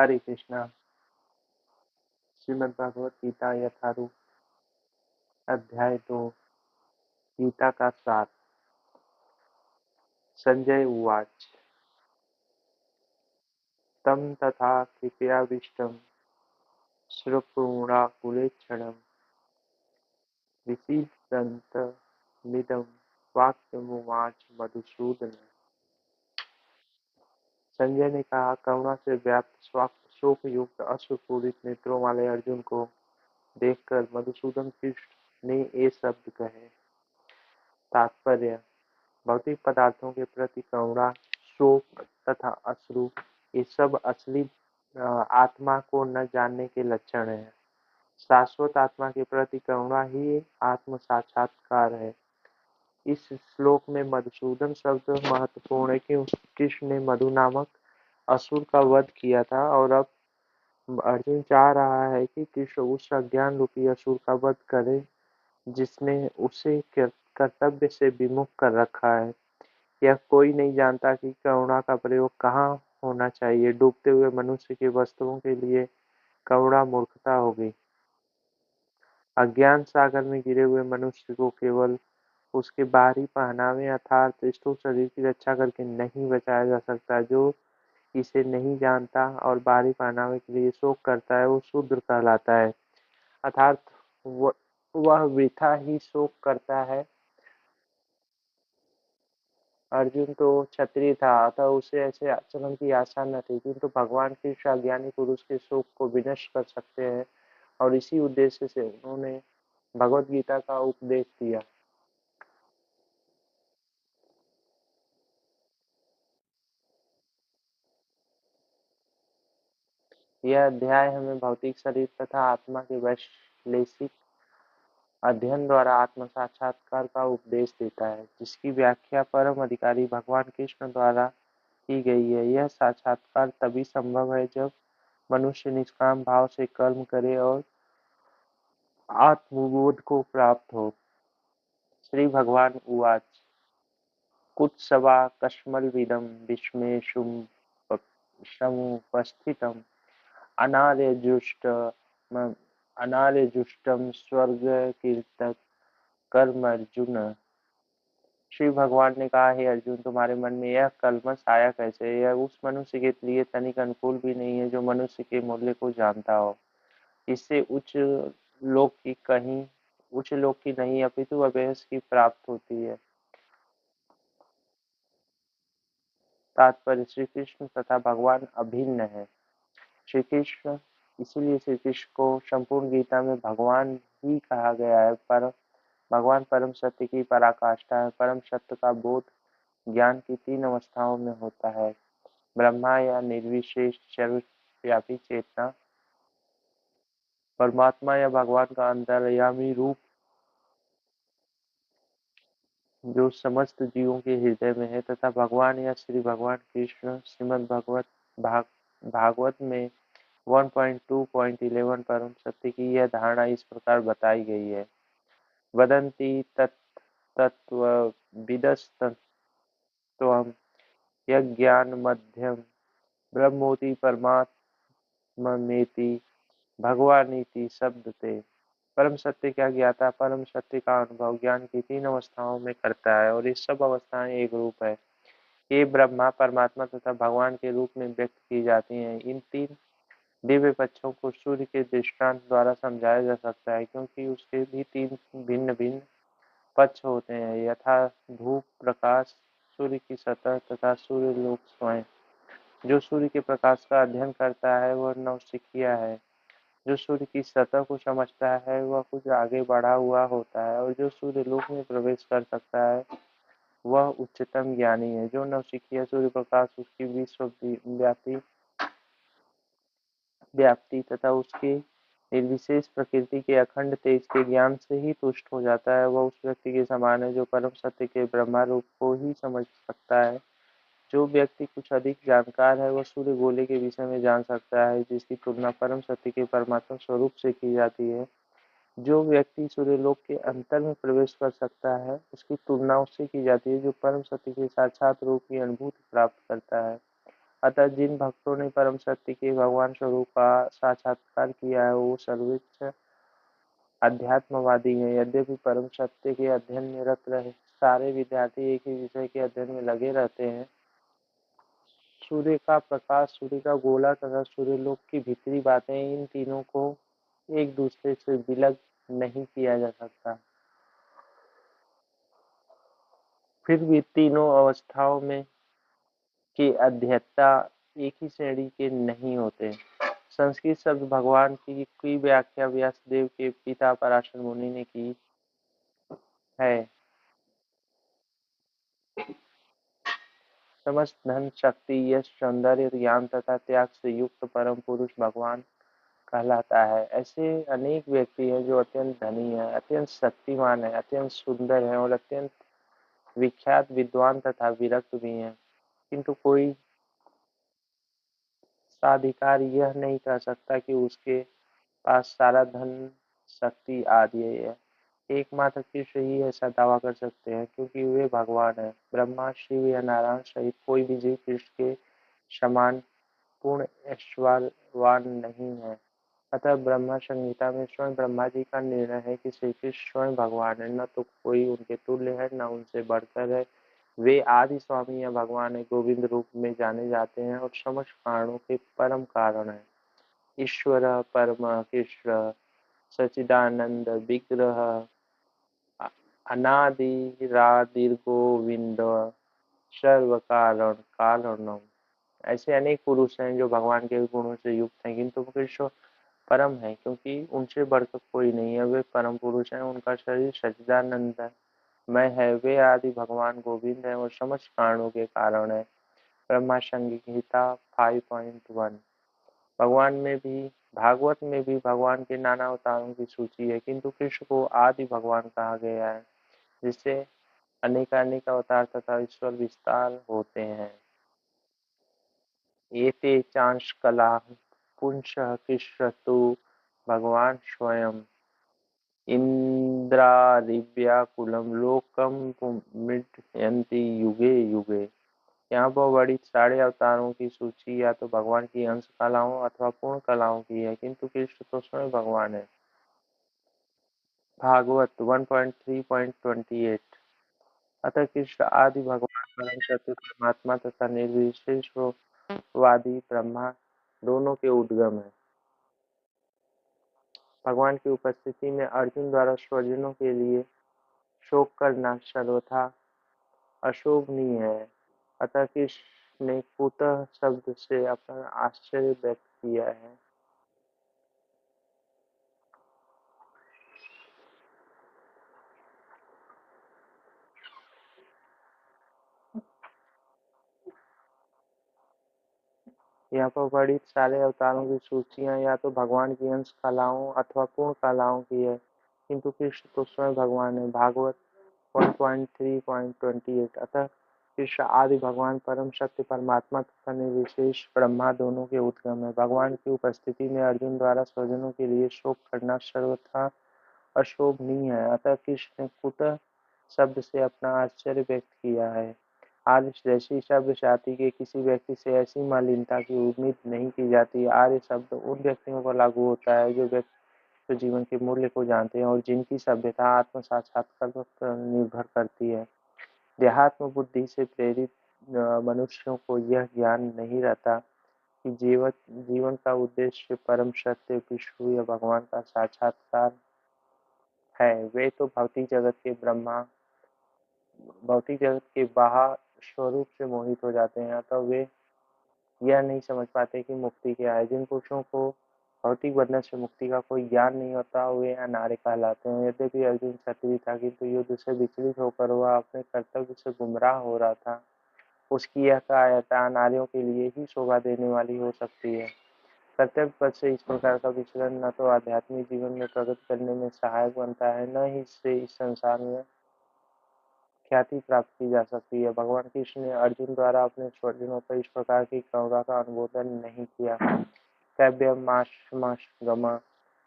हरे कृष्णा। श्रीमद् भगवत गीता यथारूप अध्याय 2 गीता का सार। संजय उवाच तं तथा कृपयाविष्टं श्रुपूर्णाकुलेक्षणं विषीदन्तमिदं वाक्यमुवाच मधुसूदन। संजय ने कहा, करुणा से व्याप्त शोक युक्त अश्रुपूरित नेत्रों वाले अर्जुन को देखकर मधुसूदन कृष्ण ने ये शब्द कहे। तात्पर्य: भौतिक पदार्थों के प्रति करुणा, शोक तथा अश्रु ये सब असली आत्मा को न जानने के लक्षण हैं। शाश्वत आत्मा के प्रति करुणा ही आत्म साक्षात्कार है। इस श्लोक में मधुसूदन शब्द महत्वपूर्ण है क्योंकि कृष्ण ने मधु नामक असुर का वध किया था और अब अर्जुन चाह रहा है कि कृष्ण उस अज्ञान रूपी असुर का वध करे जिसने उसे कर्तव्य से विमुख कर रखा है। यह कोई नहीं जानता कि करुणा का प्रयोग कहाँ होना चाहिए। डूबते हुए मनुष्य की वस्तुओं के लिए करुणा मूर्खता होगी। अज्ञान सागर में गिरे हुए मनुष्य को केवल उसके बाहरी पहनावे अर्थात स्थूल शरीर की रक्षा करके नहीं बचाया जा सकता। जो इसे नहीं जानता और बाहरी पहनावे के लिए शोक करता है, वो शूद्र कहलाता है, अर्थात वह वृथा ही शोक करता है। अर्जुन तो क्षत्रिय था, अतः उसे ऐसे आचरण की आशा न थी, किंतु भगवान कृष्ण अज्ञानी पुरुष के शोक को विनष्ट कर सकते हैं और इसी उद्देश्य से उन्होंने भगवद गीता का उपदेश दिया। यह अध्याय हमें भौतिक शरीर तथा आत्मा के वैश्लेषिक अध्ययन द्वारा आत्म साक्षात्कार का उपदेश देता है, जिसकी व्याख्या परम अधिकारी भगवान कृष्ण द्वारा की गई है। यह साक्षात्कार तभी संभव है जब मनुष्य निष्काम भाव से कर्म करे और आत्मबोध को प्राप्त हो। श्री भगवान उवाच कुत्सवा कश्मलविदं विस्मेषुमुपस्थितम् अनार्यजुष्टं स्वर्गकीर्तक कर्म अर्जुन। श्री भगवान ने कहा, हे अर्जुन, तुम्हारे मन में यह कलमश आया कैसे? यह उस मनुष्य के लिए तनिक अनुकूल भी नहीं है जो मनुष्य के मूल्य को जानता हो। इससे उच्च लोक की नहीं अपितु अभयस की प्राप्त होती है। तात्पर्य: श्री कृष्ण तथा भगवान अभिन्न है। श्री कृष्ण इसीलिए श्री कृष्ण को संपूर्ण गीता में भगवान ही कहा गया है। पर भगवान परम सत्य की पराकाष्ठा है। परम सत्य का बोध ज्ञान की 3 अवस्थाओं में होता है: ब्रह्मा या निर्विशेष सर्वव्यापी चेतना, परमात्मा या भगवान का अंतर्यामी रूप जो समस्त जीवों के हृदय में है, तथा भगवान या श्री भगवान कृष्ण। श्रीमद् भागवत में 1.2.11 परम सत्य की यह धारणा इस प्रकार बताई गई है: वदन्ति तत्त्वविदस्तत्त्वं यज्ञानमध्यं ब्रह्मोति परमात्ममेति भगवानिति शब्दते। परम सत्य क्या ज्ञाता परम सत्य का अनुभव ज्ञान की 3 अवस्थाओं में करता है और ये सब अवस्थाएं एक रूप है। ये ब्रह्मा, परमात्मा तथा भगवान के रूप में व्यक्त की जाती हैं। इन 3 दिव्य पक्षों को सूर्य के दृष्टांत द्वारा समझाया जा सकता है, क्योंकि उसके भी 3 भिन्न भिन्न पक्ष होते हैं, यथा धूप प्रकाश, सूर्य की सतह तथा सूर्य लोक स्वयं। जो सूर्य के प्रकाश का अध्ययन करता है वह नौसिखिया है। जो सूर्य की सतह को समझता है वह कुछ आगे बढ़ा हुआ होता है और जो सूर्य लोक में प्रवेश कर सकता है वह उच्चतम ज्ञानी है। जो नौसिखिया सूर्य प्रकाश, उसकी विश्वव्यापी व्याप्ति तथा उसके निर्विशेष प्रकृति के अखंड तेज के ज्ञान से ही तुष्ट हो जाता है, वह उस व्यक्ति के समान है जो परम सत्य के ब्रह्मा रूप को ही समझ सकता है। जो व्यक्ति कुछ अधिक जानकार है वह सूर्य गोले के विषय में जान सकता है, जिसकी तुलना परम सत्य के परमात्मा स्वरूप से की जाती है। जो व्यक्ति सूर्यलोक के अंतर में प्रवेश कर सकता है, उसकी तुलना उससे की जाती है जो परम सत्य के साक्षात रूप की अनुभूति प्राप्त करता है। अतः जिन भक्तों ने परम सत्य के भगवान स्वरूप का साक्षात्कार किया है वो सर्वोच्च अध्यात्मवादी हैं। यद्यपि परम सत्य के अध्ययन में रत रहे सारे विद्यार्थी एक ही विषय के अध्ययन में लगे रहते हैं, सूर्य का प्रकाश, सूर्य का गोला तथा सूर्यलोक की भीतरी बातें, इन तीनों को एक दूसरे से विलग नहीं किया जा सकता। फिर भी तीनों अवस्थाओं में के अध्येता एक ही श्रेणी के नहीं होते। संस्कृत शब्द भगवान की व्याख्या व्यासदेव के पिता पराशर मुनि ने की है। समस्त धन, शक्ति, यश, सौंदर्य, ज्ञान तथा त्याग से युक्त परम पुरुष भगवान कहलाता है। ऐसे अनेक व्यक्ति हैं जो अत्यंत धनी है, अत्यंत शक्तिमान है, अत्यंत सुंदर है और अत्यंत विख्यात विद्वान तथा विरक्त भी हैं, किंतु कोई साधिकार यह नहीं कह सकता कि उसके पास सारा धन, शक्ति आदि है। एकमात्र कृष्ण ही ऐसा दावा कर सकते हैं, क्योंकि वे भगवान हैं। ब्रह्मा, शिव या नारायण सहित कोई भी जीव कृष्ण के समान पूर्ण ऐश्वर्यवान नहीं है। अतः ब्रह्मा संहिता में स्वयं ब्रह्मा जी का निर्णय है कि श्री कृष्ण स्वयं भगवान है, न तो कोई उनके तुल्य है, न उनसे बढ़कर है। वे आदि स्वामी या भगवान है, गोविंद रूप में जाने जाते हैं और समस्त कारणों के परम कारण है। ईश्वर परम कृष्ण सच्चिदानंद विग्रह अनादिरादिर्गोविंद सर्व कारण कारणम। ऐसे अनेक पुरुष हैं जो भगवान के गुणों से युक्त हैं, किंतु कृष्ण परम है, क्योंकि उनसे बढ़कर कोई नहीं है। वे परम पुरुष हैं, उनका शरीर सच्चिदानंद मय है। वे आदि भगवान गोविंद है और समस्त कारणों के कारण है। ब्रह्मा संहिता 5.1। भगवान में भी भागवत में भी भगवान के नाना अवतारों की सूची है, किंतु कृष्ण को आदि भगवान कहा गया है, जिससे अनेकानेक अवतार तथा ईश्वर विस्तार होते हैं। एते चांश कला पुंसः कृष्ण तु भगवान स्वयं इंद्रादिव्याकुलम लोकम मृडयन्ति युगे युगे। यहाँ पर वर्णित सारे अवतारों की सूची या तो भगवान की अंश कलाओं अथवा पूर्ण कलाओं की है, किंतु कृष्ण तो स्वयं भगवान है। भागवत 1.3.28। अतः कृष्ण आदि भगवान परम सत्य परमात्मा तथा निर्विशेषवादी ब्रह्मा दोनों के उद्गम है। भगवान की उपस्थिति में अर्जुन द्वारा स्वजनों के लिए शोक करना सर्वथा अशोभनीय है। अतः कृष्ण ने कुतः शब्द से अपना आश्चर्य व्यक्त किया है। यहाँ पर वर्णित सारे अवतारों की सूचियां या तो भगवान की अंश कलाओं अथवा पूर्ण कलाओं की है, किंतु कृष्ण तो स्वयं भगवान है। भागवत 1.3.28। अतः कृष्ण आदि भगवान परम सत्य परमात्मा तथा निर्विशेष ब्रह्मा दोनों के उद्गम है। भगवान की उपस्थिति में अर्जुन द्वारा स्वजनों के लिए शोक करना सर्वथा अशोभनीय है। अतः कृष्ण ने कुतः शब्द से अपना आश्चर्य व्यक्त किया है। आर्य जैसी शब्द जाति के किसी व्यक्ति से ऐसी मलिनता की उम्मीद नहीं की जाती। आर्य शब्द उन व्यक्तियों पर लागू होता है जो व्यक्ति जीवन के मूल्य को जानते हैं और जिनकी सभ्यता आत्म साक्षात्कार पर निर्भर करती है। देहात्म बुद्धि से प्रेरित मनुष्यों को यह ज्ञान नहीं रहता कि जीवन का उद्देश्य परम सत्य विष्णु या भगवान का साक्षात्कार है। वे तो भौतिक जगत के बाह्य स्वरूप से मोहित हो जाते हैं, अतः वे यह नहीं समझ पाते कि मुक्ति क्या है। जिन पुरुषों को भौतिक बंधन से मुक्ति का कोई ज्ञान नहीं होता, वे अनार्य कहलाते हैं। यद्यपि अर्जुन क्षत्रिय था, किंतु युद्ध से विचलित होकर वह अपने कर्तव्य से गुमराह हो रहा था। उसकी यह कायरता अनार्यों के लिए ही शोभा देने वाली हो सकती है। कर्तव्य पद से इस प्रकार का विचलन न तो आध्यात्मिक जीवन में प्रगति करने में सहायक बनता है, न ही इससे इस संसार में ख्याति प्राप्त की जा सकती है। भगवान कृष्ण ने अर्जुन द्वारा अपने स्वजनों पर इस प्रकार की करुणा का अनुमोदन नहीं किया। काव्यमाश्मगम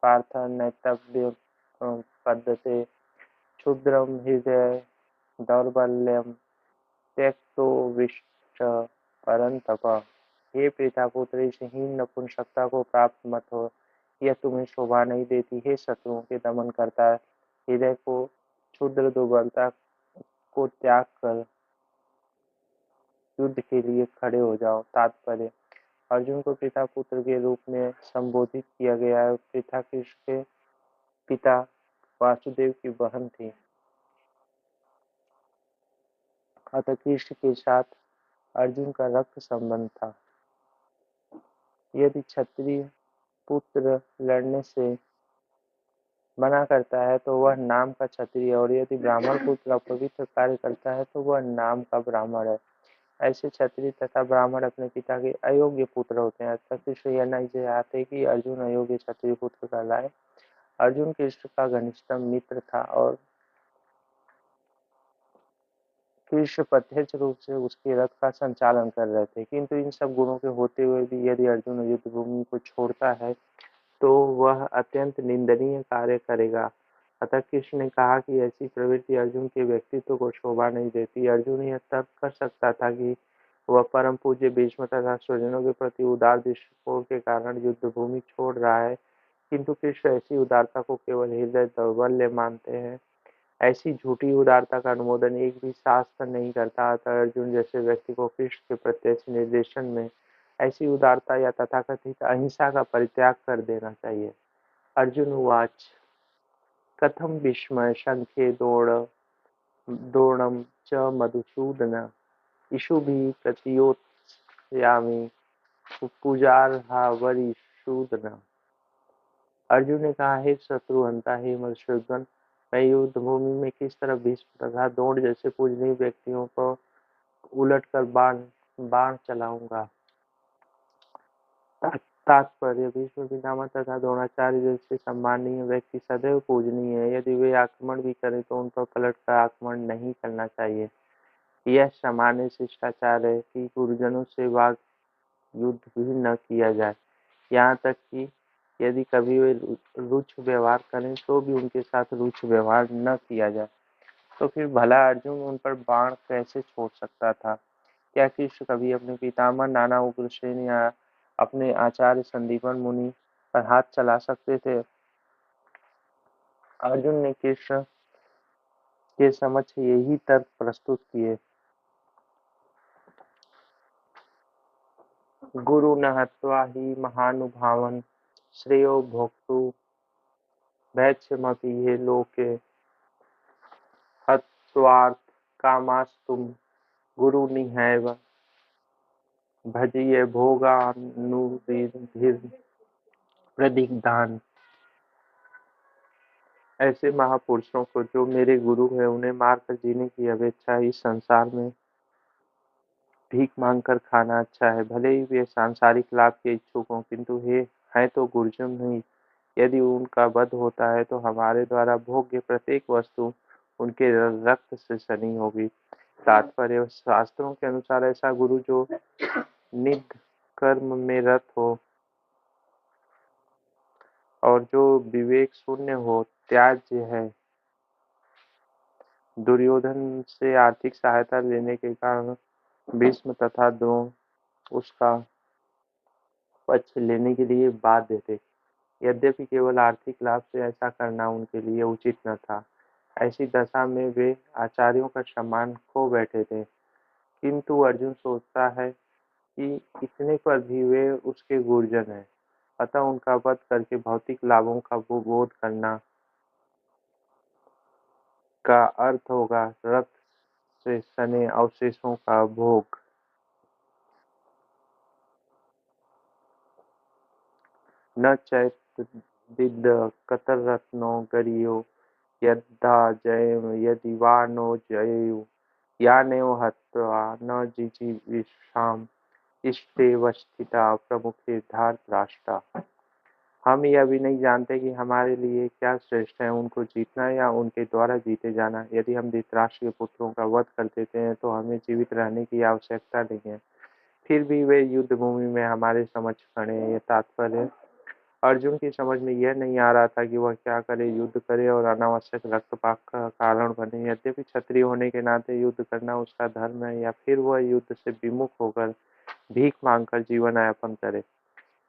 पार्थ नैतव्य पद्धते क्षुद्रम हृदय दौर्बल्यम त्यक्तो विश्व परंतप। हे पिता-पुत्र इस हीन नपुंसकता को प्राप्त मत हो, यह तुम्हें शोभा नहीं देती। हे शत्रुओं के दमन करता हृदय को क्षुद्र दुर्बलता को त्याग कर युद्ध के लिए खड़े हो जाओ। तात्पर्य: अर्जुन को पिता पुत्र के रूप में संबोधित किया गया है। पिता कृष्ण के पिता वासुदेव की बहन थी, अतः कृष्ण के साथ अर्जुन का रक्त संबंध था। यदि क्षत्रिय पुत्र लड़ने से मना करता है तो वह नाम का क्षत्रिय, और यदि ब्राह्मण पुत्र अपवित्र कार्य करता है तो वह नाम का ब्राह्मण है। ऐसे क्षत्रिय तथा ब्राह्मण अपने पिता के अयोग्य पुत्र होते हैं। अतः कृष्ण यह नहीं चाहते कि अर्जुन अयोग्य क्षत्रिय पुत्र कहलाए। अर्जुन कृष्ण का घनिष्ठतम मित्र था और कृष्ण प्रत्यक्ष रूप से उसके रथ का संचालन कर रहे थे, किंतु इन सब गुणों के होते हुए भी यदि अर्जुन युद्ध भूमि को छोड़ता है तो वह अत्यंत निंदनीय कार्य करेगा। अतः कृष्ण ने कहा कि ऐसी प्रवृत्ति अर्जुन के व्यक्तित्व को शोभा नहीं देती। अर्जुन यह तर्क कर सकता था कि वह परम पूज्य भीष्म तथा स्वजनों के प्रति उदार दृष्टिकोण के कारण युद्ध भूमि छोड़ रहा है, किंतु कृष्ण ऐसी उदारता को केवल हृदय दौर्बल्य मानते हैं। ऐसी झूठी उदारता का अनुमोदन एक भी शास्त्र नहीं करता। अतः अर्जुन जैसे व्यक्ति को कृष्ण के प्रत्यक्ष निर्देशन में ऐसी उदारता या तथाकथित अहिंसा का परित्याग कर देना चाहिए। अर्जुन उवाच: कथम विस्मय संख्ये द्रोणं च मधुसूदन इषुभिः प्रतियोत्स्यामि पूजार्हावरिसूदन। अर्जुन ने कहा, हे शत्रुहंता, हे मधुसूदन, मैं युद्ध भूमि में किस तरह भीष्म तथा द्रोण जैसे पूजनीय व्यक्तियों को उलटकर बाण बाण चलाऊंगा। तात्पर्य: भीष्म पितामह तथा द्रोणाचार्य जैसे सम्माननीय व्यक्ति सदैव पूजनीय है। यदि वे आक्रमण भी करें तो उन पर पलटकर आक्रमण नहीं करना चाहिए। यह सामान्य शिष्टाचार है कि गुरुजनों से वाद युद्ध भी न किया जाए। यहाँ तक कि यदि कभी वे रुक्ष व्यवहार करें तो भी उनके साथ रुक्ष व्यवहार न किया जाए। तो फिर भला अर्जुन उन पर बाण कैसे छोड़ सकता था? क्या कृष्ण कभी अपने पितामह नाना उग्रसेन या अपने आचार्य संदीपन मुनि पर हाथ चला सकते थे? अर्जुन ने कृष्ण के समक्ष यही तर्क प्रस्तुत किए। गुरु न हत्वा ही महानुभावन श्रेयो भोक्तु भैक्षमपि ये लोके हत्वार्थ कामास्तुम गुरु निहैव भजिय भोगानुविधिर प्रदिग्धान। ऐसे महापुरुषों को जो मेरे गुरु है उन्हें मारकर जीने की अपेक्षा इस संसार में भीख मांगकर खाना अच्छा है। भले ही वे सांसारिक लाभ के इच्छुक हों, किंतु हैं तो गुरुजन नहीं। यदि उनका वध होता है तो हमारे द्वारा भोग्य प्रत्येक वस्तु उनके रक्त से सनी होगी। तात्पर्य: शास्त्रों के अनुसार ऐसा गुरु जो निध कर्म में रत हो और जो विवेक शून्य हो त्याज्य है। दुर्योधन से आर्थिक सहायता लेने के कारण भीष्म तथा द्रोण उसका पक्ष लेने के लिए बाध्य थे। यद्यपि केवल आर्थिक लाभ से ऐसा करना उनके लिए उचित न था। ऐसी दशा में वे आचार्यों का सम्मान खो बैठे थे। किंतु अर्जुन सोचता है कि इतने पर भी वे उसके गुरुजन हैं, अतः उनका वध करके भौतिक लाभों का बोध करना का अर्थ होगा रक्त से सने अवशेषों का भोग। न चैतद्विद कतरत्नो गरियो यद्धा जयेम यदि वा नो जयेयु यानेव हत्वा न जिजीविषाम इष्टेव स्थिता प्रमुखे धृतराष्ट्रा। हम यह भी नहीं जानते कि हमारे लिए क्या श्रेष्ठ है, उनको जीतना या उनके द्वारा जीते जाना। यदि हम धृतराष्ट्र के पुत्रों का वध कर देते हैं तो हमें जीवित रहने की आवश्यकता नहीं है। फिर भी वे युद्ध भूमि में हमारे समक्ष खड़े हैं। ये तात्पर्य: अर्जुन की समझ में यह नहीं आ रहा था कि वह क्या करे, युद्ध करे और अनावश्यक रक्तपात का कारण बने। यद्यपि क्षत्रिय होने के नाते युद्ध करना उसका धर्म है, या फिर वह युद्ध से विमुख होकर भीख मांगकर जीवन यापन करे।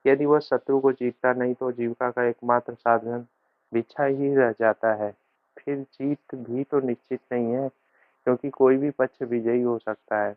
यदि वह शत्रु को जीतता नहीं तो जीविका का एकमात्र साधन भिक्षा ही रह जाता है। फिर जीत भी तो निश्चित नहीं है, क्योंकि कोई भी पक्ष विजयी हो सकता है।